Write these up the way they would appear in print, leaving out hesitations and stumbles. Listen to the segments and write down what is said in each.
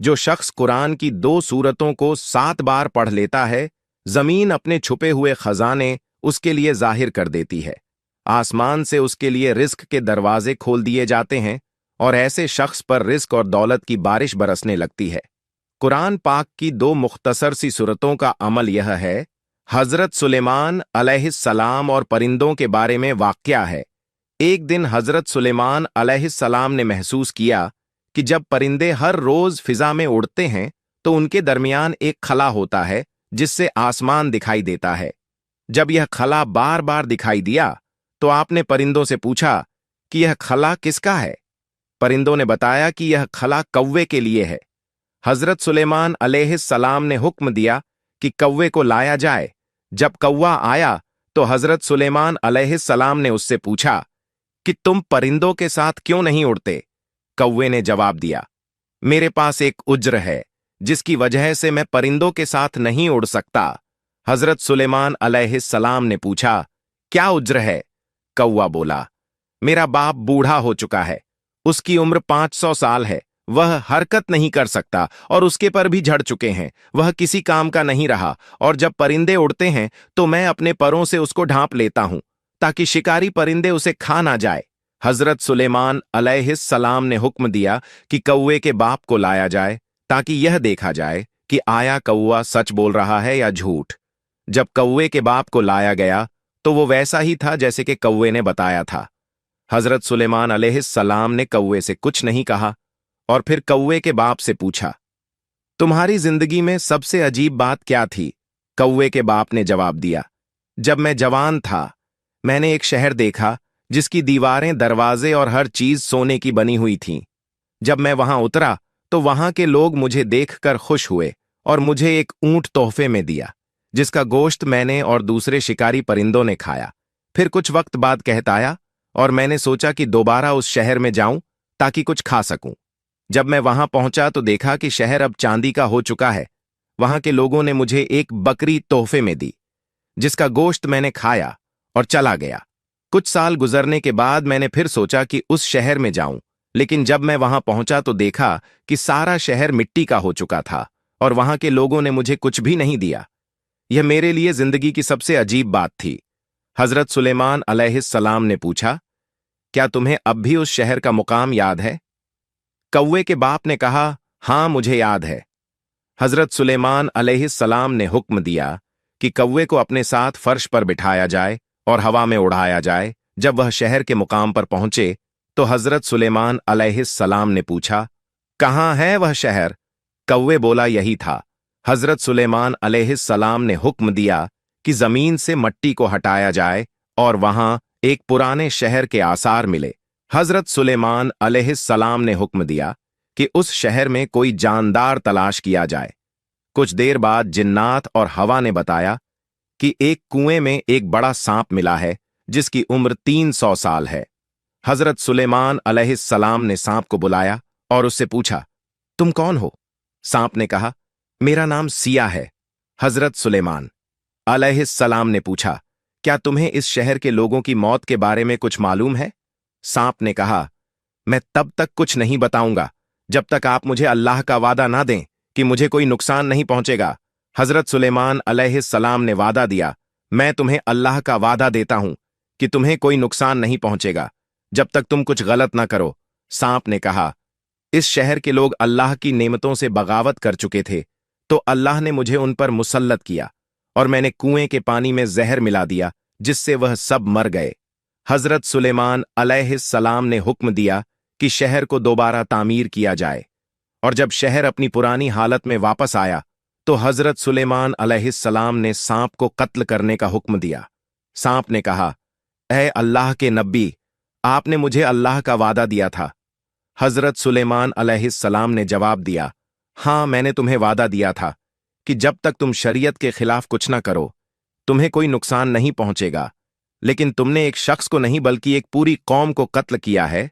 जो शख्स कुरान की 2 सूरतों को 7 बार पढ़ लेता है, जमीन अपने छुपे हुए खजाने उसके लिए जाहिर कर देती है। आसमान से उसके लिए रिस्क के दरवाजे खोल दिए जाते हैं और ऐसे शख्स पर रिस्क और दौलत की बारिश बरसने लगती है। कुरान पाक की 2 मुख्तसर सी सूरतों का अमल यह है। हजरत सुलेमान अलैहिस्सलाम और परिंदों के बारे में वाक़या है। एक दिन हजरत सुलेमान अलैहिस्सलाम ने महसूस किया कि जब परिंदे हर रोज फिजा में उड़ते हैं तो उनके दरमियान एक खला होता है जिससे आसमान दिखाई देता है। जब यह खला बार बार दिखाई दिया तो आपने परिंदों से पूछा कि यह खला किसका है। परिंदों ने बताया कि यह खला कौवे के लिए है। हजरत सुलेमान अलैहिस्सलाम ने हुक्म दिया कि कौवे को लाया जाए। जब कौवा आया तो हजरत सुलेमान अलैहिस्सलाम ने उससे पूछा कि तुम परिंदों के साथ क्यों नहीं उड़ते। कौवे ने जवाब दिया, मेरे पास एक उज्र है जिसकी वजह से मैं परिंदों के साथ नहीं उड़ सकता। हजरत सुलेमान अलैहिस्सलाम ने पूछा, क्या उज्र है? कौवा बोला, मेरा बाप बूढ़ा हो चुका है, उसकी उम्र 500 साल है, वह हरकत नहीं कर सकता और उसके पर भी झड़ चुके हैं, वह किसी काम का नहीं रहा और जब परिंदे उड़ते हैं तो मैं अपने परों से उसको ढांप लेता हूं ताकि शिकारी परिंदे उसे खा ना जाए। हजरत सुलेमान अलैहिस्सलाम ने हुक्म दिया कि कौवे के बाप को लाया जाए ताकि यह देखा जाए कि आया कौवा सच बोल रहा है या झूठ। जब कौवे के बाप को लाया गया तो वो वैसा ही था जैसे कि कौवे ने बताया था। हजरत सुलेमान अलैहिस्सलाम ने कौवे से कुछ नहीं कहा और फिर कौवे के बाप से पूछा, तुम्हारी जिंदगी में सबसे अजीब बात क्या थी? कौवे के बाप ने जवाब दिया, जब मैं जवान था मैंने एक शहर देखा जिसकी दीवारें, दरवाजे और हर चीज सोने की बनी हुई थीं। जब मैं वहां उतरा तो वहां के लोग मुझे देखकर खुश हुए और मुझे एक ऊंट तोहफे में दिया जिसका गोश्त मैंने और दूसरे शिकारी परिंदों ने खाया। फिर कुछ वक्त बाद कहता आया और मैंने सोचा कि दोबारा उस शहर में जाऊं ताकि कुछ खा सकूं। जब मैं वहां पहुंचा तो देखा कि शहर अब चांदी का हो चुका है। वहां के लोगों ने मुझे एक बकरी तोहफे में दी जिसका गोश्त मैंने खाया और चला गया। कुछ साल गुजरने के बाद मैंने फिर सोचा कि उस शहर में जाऊं, लेकिन जब मैं वहां पहुंचा तो देखा कि सारा शहर मिट्टी का हो चुका था और वहां के लोगों ने मुझे कुछ भी नहीं दिया। यह मेरे लिए जिंदगी की सबसे अजीब बात थी। हजरत सुलेमान अलैहिस्सलाम ने पूछा, क्या तुम्हें अब भी उस शहर का मुकाम याद है? कौवे के बाप ने कहा, हां मुझे याद है। हजरत सुलेमान अलैहिस्सलाम ने हुक्म दिया कि कौवे को अपने साथ फर्श पर बिठाया जाए और हवा में उड़ाया जाए। जब वह शहर के मुकाम पर पहुंचे तो हजरत सुलेमान अलैहिस्सलाम ने पूछा, कहाँ है वह शहर? कौवे बोला, यही था। हजरत सुलेमान अलैहिस्सलाम ने हुक्म दिया कि जमीन से मट्टी को हटाया जाए और वहां एक पुराने शहर के आसार मिले। हजरत सुलेमान अलैहिस्सलाम ने हुक्म दिया कि उस शहर में कोई जानदार तलाश किया जाए। कुछ देर बाद जिन्नात और हवा ने बताया कि एक कुएं में एक बड़ा सांप मिला है जिसकी उम्र 300 साल है। हजरत सुलेमान अलैहिस्सलाम ने सांप को बुलाया और उससे पूछा, तुम कौन हो? सांप ने कहा, मेरा नाम सिया है। हजरत सुलेमान अलैहिस्सलाम ने पूछा, क्या तुम्हें इस शहर के लोगों की मौत के बारे में कुछ मालूम है? सांप ने कहा, मैं तब तक कुछ नहीं बताऊंगा जब तक आप मुझे अल्लाह का वादा ना दें कि मुझे कोई नुकसान नहीं पहुंचेगा। हजरत सुलेमान अलैहिस्सलाम ने वादा दिया, मैं तुम्हें अल्लाह का वादा देता हूं कि तुम्हें कोई नुकसान नहीं पहुंचेगा जब तक तुम कुछ गलत ना करो। सांप ने कहा, इस शहर के लोग अल्लाह की नेमतों से बगावत कर चुके थे तो अल्लाह ने मुझे उन पर मुसल्लत किया और मैंने कुएं के पानी में जहर मिला दिया जिससे वह सब मर गए। हजरत सुलेमान अलैहिस्सलाम ने हुक्म दिया कि शहर को दोबारा तामीर किया जाए और जब शहर अपनी पुरानी हालत में वापस आया तो हजरत सुलेमान अलैहिस्सलाम ने सांप को कत्ल करने का हुक्म दिया। सांप ने कहा, ऐ अल्लाह के नबी, आपने मुझे अल्लाह का वादा दिया था। हजरत सुलेमान अलैहिस्सलाम ने जवाब दिया, हां मैंने तुम्हें वादा दिया था कि जब तक तुम शरीयत के खिलाफ कुछ ना करो तुम्हें कोई नुकसान नहीं पहुंचेगा, लेकिन तुमने एक शख्स को नहीं बल्कि एक पूरी कौम को कत्ल किया है।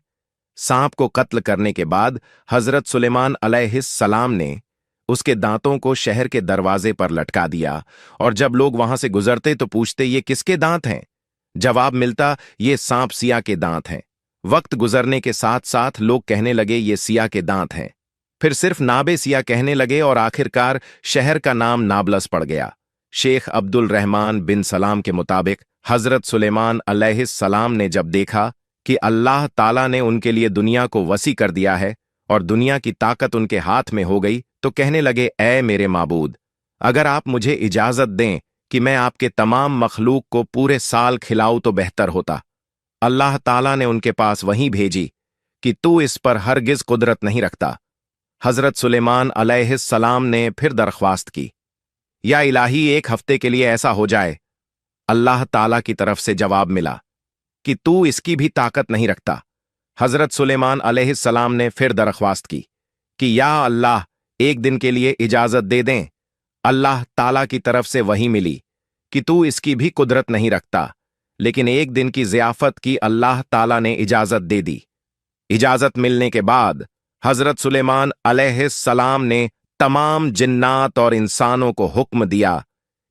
सांप को कत्ल करने के बाद हजरत सुलेमान अलैहिस्सलाम ने उसके दांतों को शहर के दरवाजे पर लटका दिया और जब लोग वहां से गुजरते तो पूछते, ये किसके दांत हैं? जवाब मिलता, ये सांप सिया के दांत हैं। वक्त गुजरने के साथ साथ लोग कहने लगे, ये सिया के दांत हैं। फिर सिर्फ नाबेसिया कहने लगे और आखिरकार शहर का नाम नाबलस पड़ गया। शेख अब्दुल रहमान बिन सलाम के मुताबिक हजरत सुलेमान अलैहिस्सलाम ने जब देखा कि अल्लाह ताला ने उनके लिए दुनिया को वसी कर दिया है और दुनिया की ताकत उनके हाथ में हो गई, तो कहने लगे, ऐ मेरे माबूद, अगर आप मुझे इजाजत दें कि मैं आपके तमाम मखलूक को पूरे साल खिलाऊं तो बेहतर होता। अल्लाह ताला ने उनके पास वहीं भेजी कि तू इस पर हरगिज कुदरत नहीं रखता। हजरत सुलेमान अलैहिस्सलाम ने फिर दरख्वास्त की, या इलाही, एक हफ्ते के लिए ऐसा हो जाए। अल्लाह ताला की तरफ से जवाब मिला कि तू इसकी भी ताकत नहीं रखता। हजरत सुलेमान अलैहिस्सलाम ने फिर दरख्वास्त की कि या अल्लाह, एक दिन के लिए इजाजत दे दें। अल्लाह ताला की तरफ से वही मिली कि तू इसकी भी कुदरत नहीं रखता, लेकिन एक दिन की ज़ियाफत की अल्लाह ताला ने इजाजत दे दी। इजाजत मिलने के बाद हजरत सुलेमान अलैहिस्सलाम ने तमाम जिन्नात और इंसानों को हुक्म दिया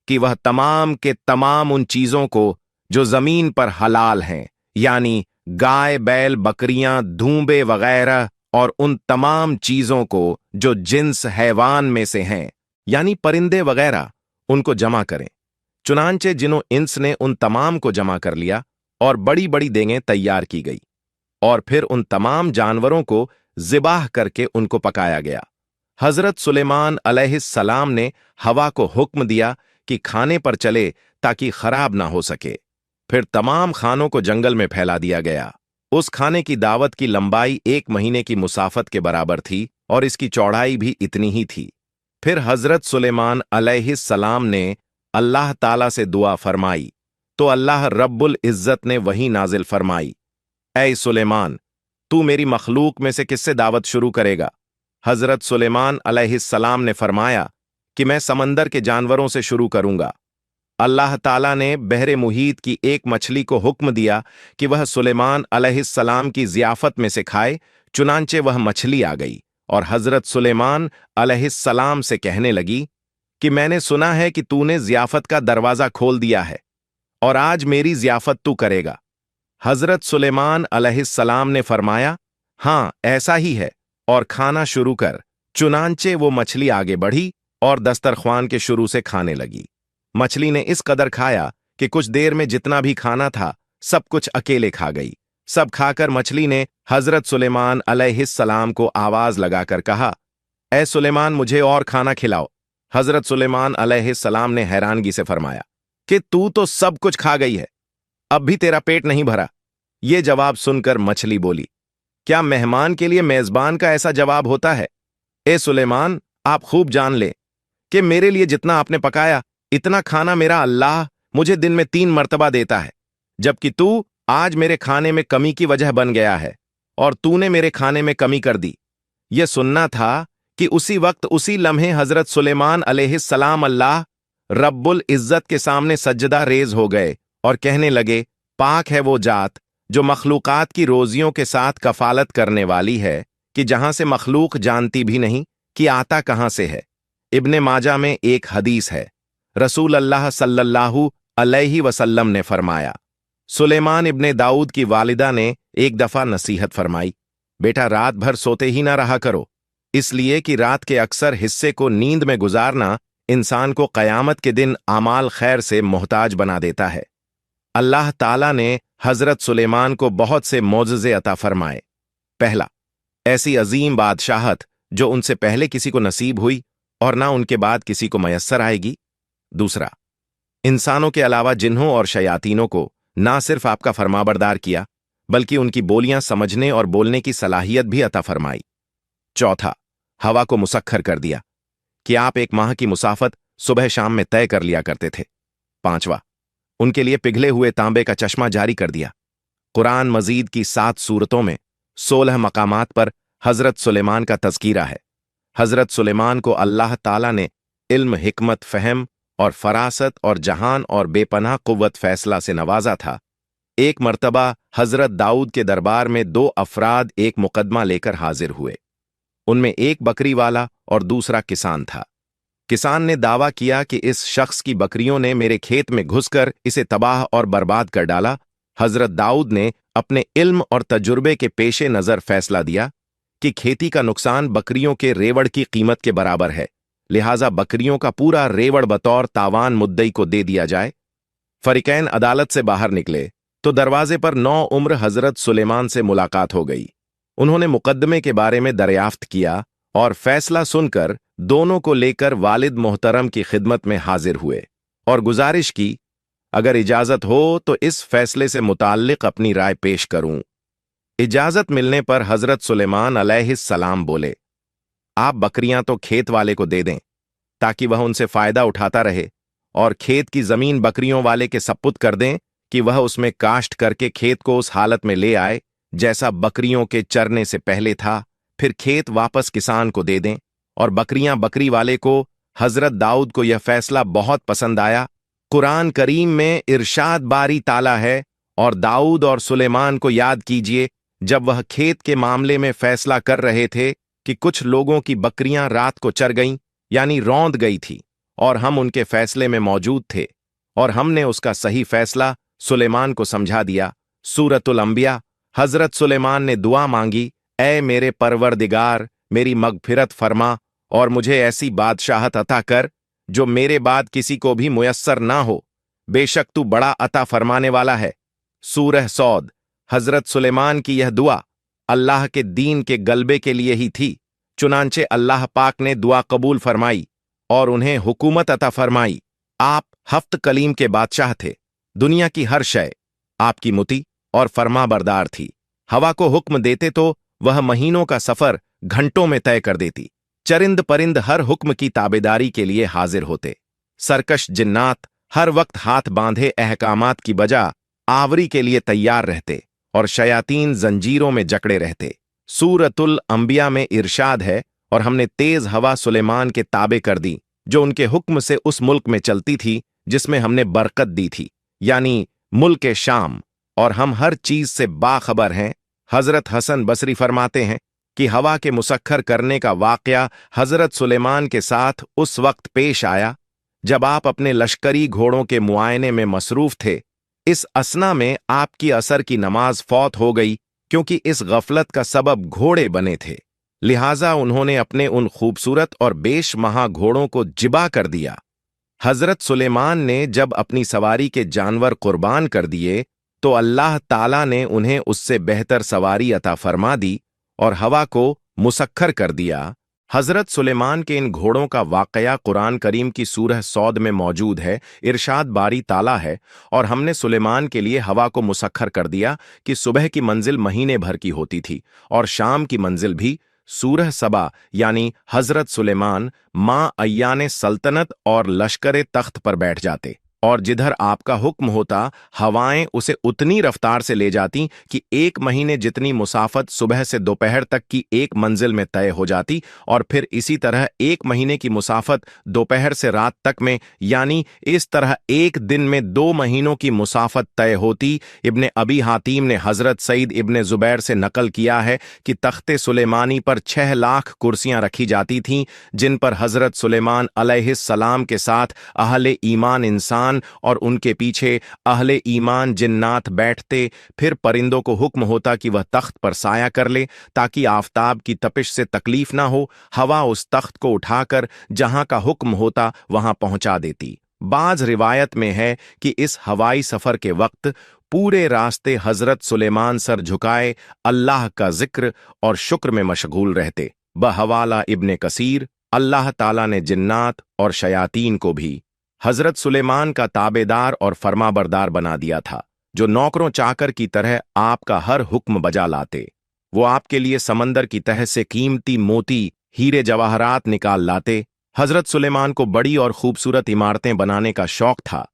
कि वह तमाम के तमाम उन चीजों को जो जमीन पर हलाल हैं, यानी गाय, बैल, बकरियां, धूंबे वगैरह, और उन तमाम चीजों को जो जिन्स हैवान में से हैं, यानी परिंदे वगैरह, उनको जमा करें। चुनांचे जिनो इंस ने उन तमाम को जमा कर लिया और बड़ी बड़ी देंगें तैयार की गई, और फिर उन तमाम जानवरों को ज़िबाह करके उनको पकाया गया। हजरत सुलेमान अलैहिस्सलाम ने हवा को हुक्म दिया कि खाने पर चले ताकि खराब ना हो सके। फिर तमाम खानों को जंगल में फैला दिया गया। उस खाने की दावत की लंबाई 1 महीने की मुसाफत के बराबर थी और इसकी चौड़ाई भी इतनी ही थी। फिर हजरत सुलेमान अलैहिस्सलाम ने अल्लाह ताला से दुआ फरमाई तो अल्लाह रब्बुल इज्जत ने वही नाजिल फरमाई, ऐ सुलेमान, तू मेरी मखलूक में से किससे दावत शुरू करेगा? हजरत सुलेमान अलैहिस्सलाम ने फरमाया कि मैं समंदर के जानवरों से शुरू करूंगा। अल्लाह ताला ने बहरे मुहीत की एक मछली को हुक्म दिया कि वह सुलेमान अलैहिस्सलाम की ज़ियाफत में से खाए। चुनांचे वह मछली आ गई और हजरत सुलेमान अलैहिस्सलाम से कहने लगी कि मैंने सुना है कि तूने ज़ियाफत का दरवाज़ा खोल दिया है और आज मेरी ज़ियाफत तू करेगा। हजरत सुलेमान अलैहिस्सलाम ने फरमाया, हाँ ऐसा ही है, और खाना शुरू कर। चुनांचे वो मछली आगे बढ़ी और दस्तरख्वान के शुरू से खाने लगी। मछली ने इस कदर खाया कि कुछ देर में जितना भी खाना था सब कुछ अकेले खा गई। सब खाकर मछली ने हजरत सुलेमान अलैहिस्सलाम को आवाज लगाकर कहा, ऐ सुलेमान, मुझे और खाना खिलाओ। हजरत सुलेमान अलैहिस्सलाम ने हैरानगी से फरमाया कि तू तो सब कुछ खा गई है, अब भी तेरा पेट नहीं भरा। ये जवाब सुनकर मछली बोली, क्या मेहमान के लिए मेजबान का ऐसा जवाब होता है? ए सुलेमान, आप खूब जान ले कि मेरे लिए जितना आपने पकाया इतना खाना मेरा अल्लाह मुझे दिन में 3 मर्तबा देता है, जबकि तू आज मेरे खाने में कमी की वजह बन गया है और तूने मेरे खाने में कमी कर दी। यह सुनना था कि उसी वक्त उसी लम्हे हजरत सुलेमान अलैहिस्सलाम अल्लाह रब्बुल इज्जत के सामने सज्जदा रेज हो गए और कहने लगे, पाक है वो जात जो मखलूकात की रोजियों के साथ कफालत करने वाली है कि जहां से मखलूक जानती भी नहीं कि आता कहां से है। इब्ने माजा में एक हदीस है, रसूल अल्लाह सल्लल्लाहु अलैहि वसल्लम ने फरमाया, सुलेमान इब्ने दाऊद की वालिदा ने एक दफा नसीहत फरमाई, बेटा रात भर सोते ही ना रहा करो, इसलिए कि रात के अक्सर हिस्से को नींद में गुजारना इंसान को क़यामत के दिन आमाल खैर से मोहताज बना देता है। अल्लाह ताला ने हजरत सुलेमान को बहुत से मोज़ज़े अता फरमाए। पहला, ऐसी अजीम बादशाहत जो उनसे पहले किसी को नसीब हुई और ना उनके बाद किसी को मयस्सर आएगी। दूसरा, इंसानों के अलावा जिन्हों और शयातीनों को ना सिर्फ आपका फरमाबरदार किया बल्कि उनकी बोलियां समझने और बोलने की सलाहियत भी अता फरमाई। चौथा, हवा को मुसख्खर कर दिया कि आप 1 माह की मुसाफत सुबह शाम में तय कर लिया करते थे। पांचवा, उनके लिए पिघले हुए तांबे का चश्मा जारी कर दिया। कुरान मजीद की 7 सूरतों में 16 मकामात पर हजरत सुलेमान का तज़कीरा है। हजरत सुलेमान को अल्लाह ताला ने इल्म, हिकमत, फहम और फरासत और जहान और बेपनाह कुव्वत फैसला से नवाजा था। एक मर्तबा हजरत दाऊद के दरबार में 2 अफराद एक मुकदमा लेकर हाजिर हुए। उनमें एक बकरी वाला और दूसरा किसान था। किसान ने दावा किया कि इस शख्स की बकरियों ने मेरे खेत में घुसकर इसे तबाह और बर्बाद कर डाला। हजरत दाऊद ने अपने इल्म और तजुर्बे के पेशे नजर फैसला दिया कि खेती का नुकसान बकरियों के रेवड़ की कीमत के बराबर है, लिहाजा बकरियों का पूरा रेवड़ बतौर तावान मुद्दई को दे दिया जाए। फरीकैन अदालत से बाहर निकले तो दरवाजे पर नौ उम्र हजरत सुलेमान से मुलाकात हो गई। उन्होंने मुकदमे के बारे में दरियाफ्त किया और फैसला सुनकर दोनों को लेकर वालिद मोहतरम की खिदमत में हाजिर हुए और गुजारिश की, अगर इजाजत हो तो इस फैसले से मुताल्लिक अपनी राय पेश करूं। इजाजत मिलने पर हजरत सुलेमान अलैहिस्सलाम बोले, आप बकरियां तो खेत वाले को दे दें ताकि वह उनसे फायदा उठाता रहे, और खेत की जमीन बकरियों वाले के सपुर्द कर दें कि वह उसमें काश्त करके खेत को उस हालत में ले आए जैसा बकरियों के चरने से पहले था, फिर खेत वापस किसान को दे दें। और बकरियां बकरी वाले को। हजरत दाऊद को यह फैसला बहुत पसंद आया। कुरान करीम में इरशाद बारी ताला है, और दाऊद और सुलेमान को याद कीजिए जब वह खेत के मामले में फैसला कर रहे थे कि कुछ लोगों की बकरियां रात को चर गईं, यानी रौंद गई थी, और हम उनके फैसले में मौजूद थे, और हमने उसका सही फैसला सुलेमान को समझा दिया। सूरतुल अंबिया। हजरत सुलेमान ने दुआ मांगी, ऐ मेरे परवरदिगार, मेरी मगफिरत फरमा और मुझे ऐसी बादशाहत अता कर जो मेरे बाद किसी को भी मुयस्सर ना हो, बेशक तू बड़ा अता फरमाने वाला है। सूरह सौद। हजरत सुलेमान की यह दुआ अल्लाह के दीन के गलबे के लिए ही थी, चुनांचे अल्लाह पाक ने दुआ कबूल फरमाई और उन्हें हुकूमत अता फरमाई। आप हफ्त कलीम के बादशाह थे। दुनिया की हर शय आपकी मुती और फरमाबरदार थी। हवा को हुक्म देते तो वह महीनों का सफर घंटों में तय कर देती। चरिंद परिंद हर हुक्म की ताबेदारी के लिए हाजिर होते। सरकश जिन्नात हर वक्त हाथ बांधे अहकामात की बजा आवरी के लिए तैयार रहते, और शयातीन जंजीरों में जकड़े रहते। सूरतुल अंबिया में इरशाद है, और हमने तेज हवा सुलेमान के ताबे कर दी जो उनके हुक्म से उस मुल्क में चलती थी जिसमें हमने बरकत दी थी, यानी मुल्क शाम, और हम हर चीज से बाखबर हैं। हजरत हसन बसरी फरमाते हैं कि हवा के मुसक्खर करने का वाकया हजरत सुलेमान के साथ उस वक्त पेश आया जब आप अपने लश्करी घोड़ों के मुआयने में मसरूफ थे। इस असना में आपकी असर की नमाज फौत हो गई, क्योंकि इस गफलत का सबब घोड़े बने थे, लिहाजा उन्होंने अपने उन खूबसूरत और बेशमहा घोड़ों को जिबा कर दिया। हजरत सुलेमान ने जब अपनी सवारी के जानवर कुर्बान कर दिए तो अल्लाह ताला ने उन्हें उससे बेहतर सवारी अता फरमा दी और हवा को मुसक्खर कर दिया। हजरत सुलेमान के इन घोड़ों का वाकया कुरान करीम की सूरह सौद में मौजूद है। इरशाद बारी ताला है, और हमने सुलेमान के लिए हवा को मुसक्खर कर दिया कि सुबह की मंजिल महीने भर की होती थी और शाम की मंजिल भी। सूरह सबा, यानी हजरत सुलेमान मां अय्याने सल्तनत और लश्कर तख्त पर बैठ जाते, और जिधर आपका हुक्म होता हवाएं उसे उतनी रफ्तार से ले जाती कि एक महीने जितनी मुसाफत सुबह से दोपहर तक की एक मंजिल में तय हो जाती, और फिर इसी तरह एक महीने की मुसाफत दोपहर से रात तक में, यानी इस तरह एक दिन में 2 महीनों की मुसाफत तय होती। इब्ने अबी हातिम ने हजरत सईद इब्ने जुबैर से नकल किया है कि तख्ते सुलेमानी पर 6 लाख कुर्सियां रखी जाती थीं, जिन पर हजरत सुलेमान अलैहिस्सलाम के साथ अहले ईमान इंसान और उनके पीछे अहले ईमान जिन्नात बैठते। फिर परिंदों को हुक्म होता कि वह तख्त पर साया कर ले ताकि आफताब की तपिश से तकलीफ ना हो। हवा उस तख्त को उठाकर जहां का हुक्म होता वहां पहुंचा देती। बाज रिवायत में है कि इस हवाई सफर के वक्त पूरे रास्ते हजरत सुलेमान सर झुकाए अल्लाह का जिक्र और शुक्र में मशगूल रहते। बहवाला इब्ने कसीर, अल्लाह ताला ने जिन्नात और शयातीन को भी हजरत सुलेमान का ताबेदार और फरमाबरदार बना दिया था, जो नौकरों चाकर की तरह आपका हर हुक्म बजा लाते। वो आपके लिए समंदर की तह से कीमती मोती, हीरे जवाहरात निकाल लाते। हजरत सुलेमान को बड़ी और खूबसूरत इमारतें बनाने का शौक था,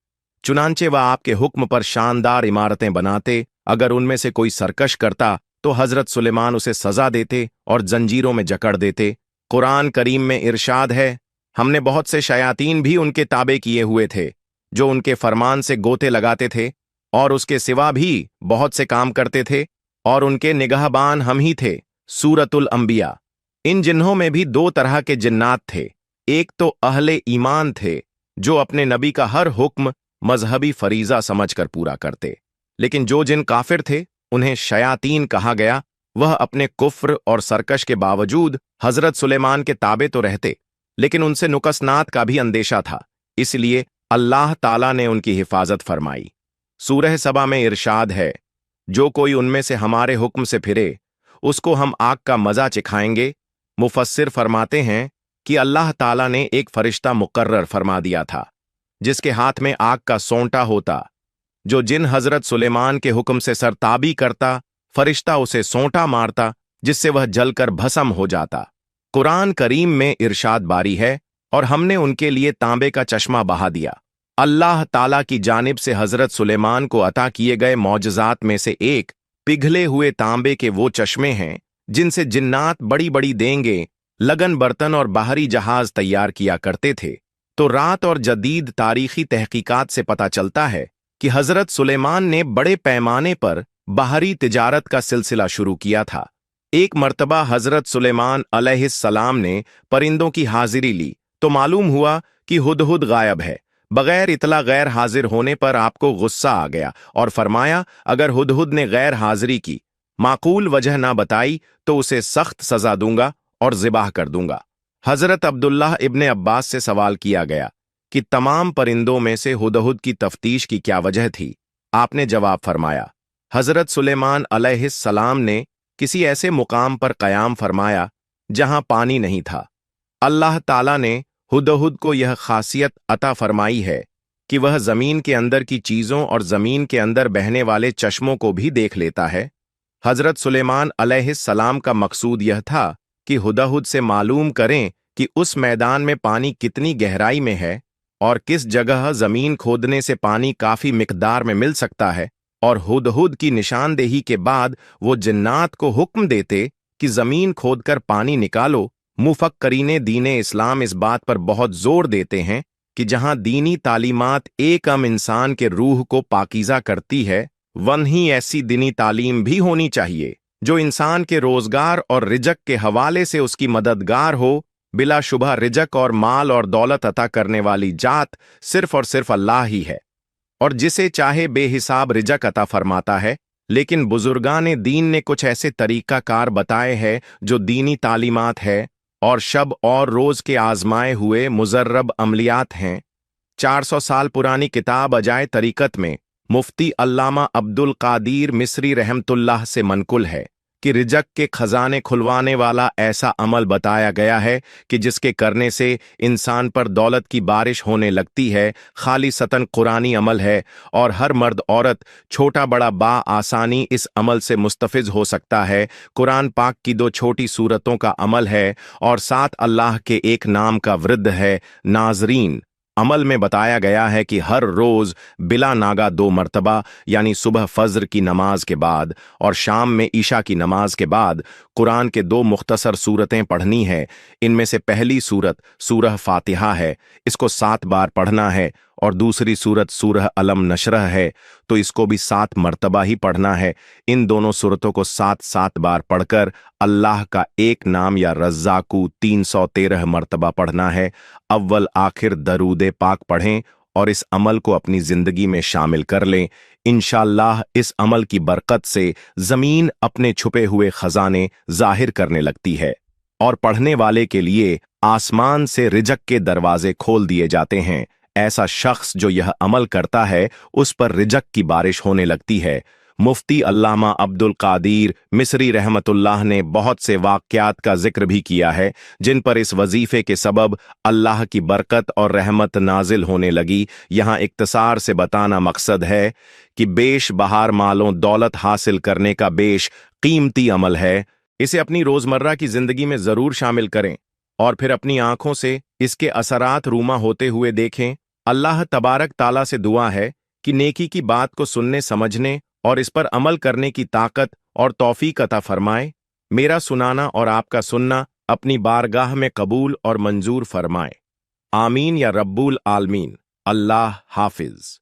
चुनांचे वह आपके हुक्म पर शानदार इमारतें बनाते। अगर उनमें से कोई सरकश करता तो हजरत सुलेमान उसे सजा देते और जंजीरों में जकड़ देते। कुरान करीम में इरशाद है, हमने बहुत से शयातीन भी उनके ताबे किए हुए थे, जो उनके फरमान से गोते लगाते थे और उसके सिवा भी बहुत से काम करते थे, और उनके निगहबान हम ही थे। सूरतुल अंबिया। इन जिन्हों में भी 2 तरह के जिन्नात थे। एक तो अहले ईमान थे, जो अपने नबी का हर हुक्म मजहबी फरीजा समझकर पूरा करते, लेकिन जो जिन काफिर थे उन्हें शयातीन कहा गया, वह अपने कुफ्र और सरकश के बावजूद हजरत सुलेमान के ताबे तो रहते, लेकिन उनसे नुकसनात का भी अंदेशा था, इसलिए अल्लाह ताला ने उनकी हिफाजत फरमाई। सूरह सबा में इरशाद है, जो कोई उनमें से हमारे हुक्म से फिरे उसको हम आग का मजा चिखाएंगे। मुफस्सिर फरमाते हैं कि अल्लाह ताला ने एक फरिश्ता मुकर्रर फरमा दिया था जिसके हाथ में आग का सोंटा होता, जो जिन हजरत सुलेमान के हुक्म से सरताबी करता, फरिश्ता उसे सोंटा मारता जिससे वह जलकर भस्म हो जाता। कुरान करीम में इरशाद बारी है, और हमने उनके लिए तांबे का चश्मा बहा दिया। अल्लाह ताला की जानिब से हजरत सुलेमान को अता किए गए मौजज़ात में से एक पिघले हुए तांबे के वो चश्मे हैं जिनसे जिन्नात बड़ी बड़ी देंगे, लगन बर्तन और बाहरी जहाज तैयार किया करते थे। तो रात और जदीद तारीखी तहकीकात से पता चलता है कि हजरत सुलेमान ने बड़े पैमाने पर बाहरी तिजारत का सिलसिला शुरू किया था। एक मर्तबा हजरत सुलेमान अलैहिस्सलाम ने परिंदों की हाजिरी ली तो मालूम हुआ कि हुदहुद गायब है। बगैर इतला गैर हाजिर होने पर आपको गुस्सा आ गया और फरमाया, अगर हुदहुद ने गैर हाजिरी की, माकूल वजह ना बताई तो उसे सख्त सजा दूंगा और ज़िबाह कर दूंगा। हजरत अब्दुल्लाह इब्ने अब्बास से सवाल किया गया कि तमाम परिंदों में से हुदहुद की तफ्तीश की क्या वजह थी। आपने जवाब फरमाया, हजरत सुलेमान अलैहिस्सलाम ने किसी ऐसे मुकाम पर कयाम फरमाया जहां पानी नहीं था। अल्लाह ताला ने हुदहुद को यह खासियत अता फरमाई है कि वह जमीन के अंदर की चीजों और जमीन के अंदर बहने वाले चश्मों को भी देख लेता है। हजरत सुलेमान अलैहिस्सलाम का मकसूद यह था कि हुदहुद से मालूम करें कि उस मैदान में पानी कितनी गहराई में है और किस जगह जमीन खोदने से पानी काफी मिकदार में मिल सकता है, और हुदहुद की निशानदेही के बाद वो जिन्नात को हुक्म देते कि जमीन खोदकर पानी निकालो। मुफक्करीने दीने इस्लाम इस बात पर बहुत जोर देते हैं कि जहां दीनी तालीमात एक अम इंसान के रूह को पाकीज़ा करती है, वहीं ऐसी दीनी तालीम भी होनी चाहिए जो इंसान के रोजगार और रिजक के हवाले से उसकी मददगार हो। बिलाशुबह रिजक और माल और दौलत अता करने वाली जात सिर्फ और सिर्फ अल्लाह ही है, और जिसे चाहे बेहिसाब रिजक अता फरमाता है। लेकिन बुजुर्गान दीन ने कुछ ऐसे तरीकाकार बताए हैं जो दीनी तालीमात है और शब और रोज के आजमाए हुए मुजर्रब अमलियात हैं। 400 साल पुरानी किताब अजाए तरीकत में मुफ्ती अल्लामा अब्दुल कादिर मिस्री रहमतुल्लाह से मनकुल है कि रिजक के खजाने खुलवाने वाला ऐसा अमल बताया गया है कि जिसके करने से इंसान पर दौलत की बारिश होने लगती है। खालिसतन कुरानी अमल है और हर मर्द औरत छोटा बड़ा बा आसानी इस अमल से मुस्तफिज हो सकता है। कुरान पाक की 2 छोटी सूरतों का अमल है और 7 अल्लाह के एक नाम का वृद्ध है। नाजरीन, अमल में बताया गया है कि हर रोज बिला नागा 2 मर्तबा यानी सुबह फज्र की नमाज के बाद और शाम में ईशा की नमाज के बाद कुरान के 2 मुख्तसर सूरतें पढ़नी है। इनमें से पहली सूरत सूरह फातिहा है, इसको 7 बार पढ़ना है, और दूसरी सूरत सूरह अलम नशरह है, तो इसको भी 7 मर्तबा ही पढ़ना है। इन दोनों सूरतों को 7-7 बार पढ़कर अल्लाह का एक नाम या रज़्ज़ाकू 313 मर्तबा पढ़ना है। अव्वल आखिर दरूद पाक पढ़ें और इस अमल को अपनी जिंदगी में शामिल कर लें। इंशाअल्लाह इस अमल की बरकत से जमीन अपने छुपे हुए खजाने जाहिर करने लगती है और पढ़ने वाले के लिए आसमान से रिजक के दरवाजे खोल दिए जाते हैं। ऐसा शख्स जो यह अमल करता है उस पर रिजक की बारिश होने लगती है। मुफ्ती अल्लामा अब्दुल कादिर मिस्री रहमतुल्लाह ने बहुत से वाक़यात का जिक्र भी किया है जिन पर इस वजीफे के सबब अल्लाह की बरकत और रहमत नाजिल होने लगी। यहाँ इख्तिसार से बताना मकसद है कि बेश बहार मालों दौलत हासिल करने का बेश कीमती अमल है। इसे अपनी रोजमर्रा की जिंदगी में जरूर शामिल करें और फिर अपनी आंखों से इसके असरात रूमा होते हुए देखें। अल्लाह तबारक ताला से दुआ है कि नेकी की बात को सुनने समझने और इस पर अमल करने की ताकत और तौफीक अता फरमाए। मेरा सुनाना और आपका सुनना अपनी बारगाह में कबूल और मंजूर फरमाए। आमीन या रब्बुल आलमीन। अल्लाह हाफिज।